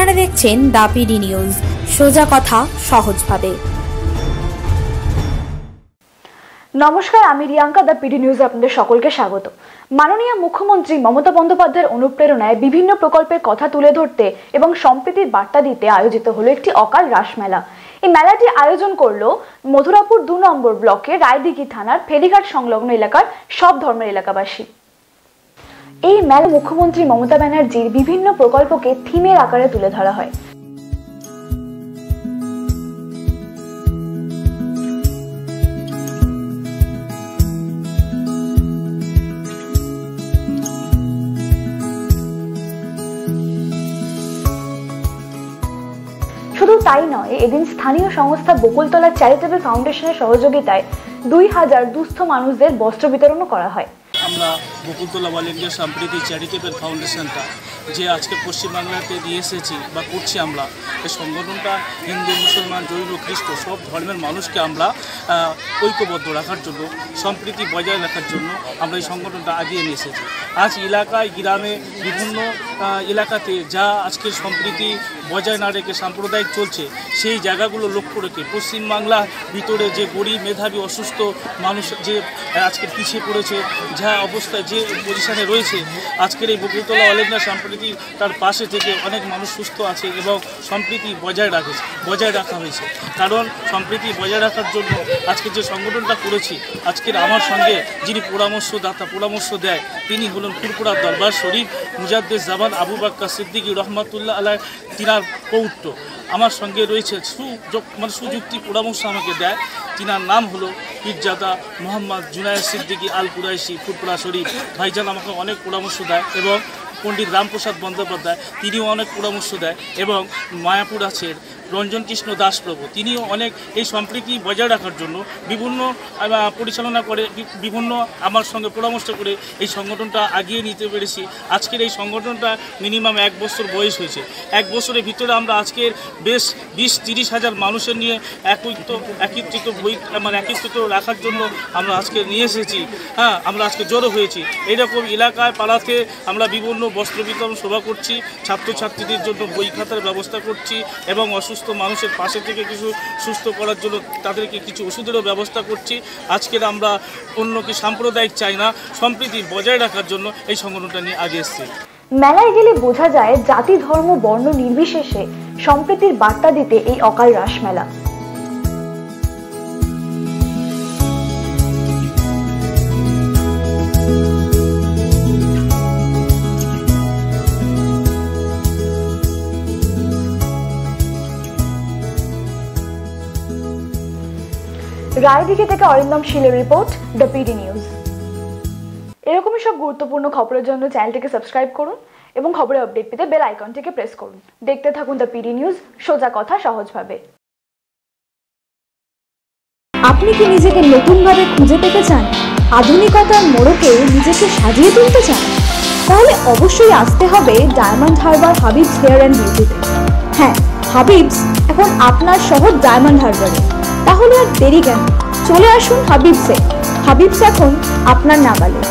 আপনারা দেখছেন the PD news, সোজা কথা সহজভাবে। নমস্কার, আমি রিয়াঙ্কা, দ্য পিডি নিউজে আপনাদের সকলকে স্বাগত। মাননীয় মুখ্যমন্ত্রী মমতা বন্দ্যোপাধ্যায়ের অনুপ্রেরণায় বিভিন্ন প্রকল্পের কথা তুলে ধরতে এবং সম্প্রীতির বার্তা দিতে আয়োজিত হলো একটি অকাল রাসমেলা। এই মেলাটি আয়োজন করলো মথুরাপুর 2 নম্বর ব্লকের রায়দিঘি থানার ফেরিঘাট সংলগ্ন এলাকার সব ধর্মের এলাকাবাসী। এই মেলা মুখ্যমন্ত্রী মমতা ব্যানার্জির বিভিন্ন প্রকল্পকে থিমের আকারে তুলে ধরা হয়। শুধু তাই নয়, এদিন স্থানীয় সংস্থা বকুলতলা চ্যারিটেবল ফাউন্ডেশনের সহযোগিতায় 2000 দুস্থ মানুষদের বস্ত্র বিতরণও করা হয়। আমরা বকুলতলা অল ইন্ডিয়া সম্প্রীতি চ্যারিটেবল ফাউন্ডেশনটা যে আজকে পশ্চিমবাংলাতে নিয়ে এসেছি বা করছি আমরা, এই সংগঠনটা হিন্দু, মুসলমান, জৈন, খ্রিস্ট সব ধর্মের মানুষকে আমরা ঐক্যবদ্ধ রাখার জন্য, সম্প্রীতি বজায় রাখার জন্য আমরা এই সংগঠনটা আগিয়ে নিয়ে এসেছি। আজ এলাকায়, গ্রামে, বিভিন্ন এলাকাতে যা আজকে সম্প্রীতি বজায় না রেখে সাম্প্রদায়িক চলছে, সেই জায়গাগুলো লক্ষ্য রেখে পশ্চিমবাংলার ভিতরে যে গরিব, মেধাবী, অসুস্থ মানুষ যে আজকে পিছিয়ে পড়েছে, যা অবস্থায় যে পজিশনে রয়েছে, আজকের এই বকুলতলা অল ইন্ডিয়া সম্প্রীতি তার পাশে থেকে অনেক মানুষ সুস্থ আছে এবং সম্প্রীতি বজায় রাখা হয়েছে। কারণ সম্প্রীতি বজায় রাখার জন্য আজকে যে সংগঠনটা করেছি, আজকের আমার সঙ্গে যিনি পরামর্শ দেয় তিনি হলেন ফুরপুরা দরবার শরীফ মুজাদ্দেদ জামান আবু বাক্কা সিদ্দিকী রহমাতুল্লাহ আলাইহ, তিনার পৌত্র। আমার সঙ্গে রয়েছে সুযুক্তি পরামর্শ আমাকে দেয়, তিনার নাম হলো পীরজাদা মোহাম্মদ জুনায়েদ সিদ্দিকী আল কুরাইশি ফুরপুরা শরীফ ভাইজান। আমাকে অনেক পরামর্শ দেয় এবং পণ্ডিত রামপ্রসাদ বন্দ্যোপাধ্যায় তিনিও অনেক পরামর্শ দেয় এবং মায়াপুর আছেন রঞ্জন কৃষ্ণ দাস প্রভু, তিনিও অনেক এই সম্প্রীতি বজায় রাখার জন্য বিভিন্ন পরিচালনা করে, বিভিন্ন আমার সঙ্গে পরামর্শ করে এই সংগঠনটা আগিয়ে নিতে পেরেছি। আজকের এই সংগঠনটা মিনিমাম 1 বছর বয়স হয়েছে। 1 বছরের ভিতরে আমরা আজকের বেশ 20-30 হাজার মানুষের নিয়ে একত্রিত রাখার জন্য আমরা আজকে নিয়ে এসেছি। আমরা আজকে জড়ো হয়েছি। এইরকম এলাকায়, পাড়াতে আমরা বিভিন্ন বস্ত্র বিতরণ সভা করছি, ছাত্রছাত্রীদের জন্য বই খাতার ব্যবস্থা করছি এবং অসুস্থ মানুষের পাশে থেকে কিছু সুস্থ করার জন্য তাদেরকে কিছু ওষুধেরও ব্যবস্থা করছি। আজকের আমরা অন্যকে সাম্প্রদায়িক চাই না, সম্প্রীতি বজায় রাখার জন্য এই সংগঠনটা নিয়ে আগে এসেছি। মেলায় গেলে বোঝা যায় জাতি, ধর্ম, বর্ণ নির্বিশেষে সম্প্রীতির বার্তা দিতে এই অকাল রাসমেলা। রায়দিঘি থেকে অরিন্দম শীলের রিপোর্ট, দ্য পিডি নিউজ। এরকমই সব গুরুত্বপূর্ণ খবরের জন্য চ্যানেলটিকে সাবস্ক্রাইব করুন এবং খবরের আপডেট পেতে বেল আইকনটিকে প্রেস করুন। দেখতে থাকুন দ্য পিডি নিউজ, সোজা কথা সহজভাবে। আপনি কি নিজেকে নতুনভাবে খুঁজে পেতে চান? আধুনিকতার মোড়কে নিজেকে সাজিয়ে তুলতে চান? তাহলে অবশ্যই আসতে হবে Diamond Harbour Habibs hair and বিউটিতে। হ্যাঁ, হাবিবস এখন আপনার শহর ডায়মন্ড হারবারে। তাহলে আর দেরি কেন, চলে আসুন হাবিবসে। হাবিবস এখন আপনার নাগালে।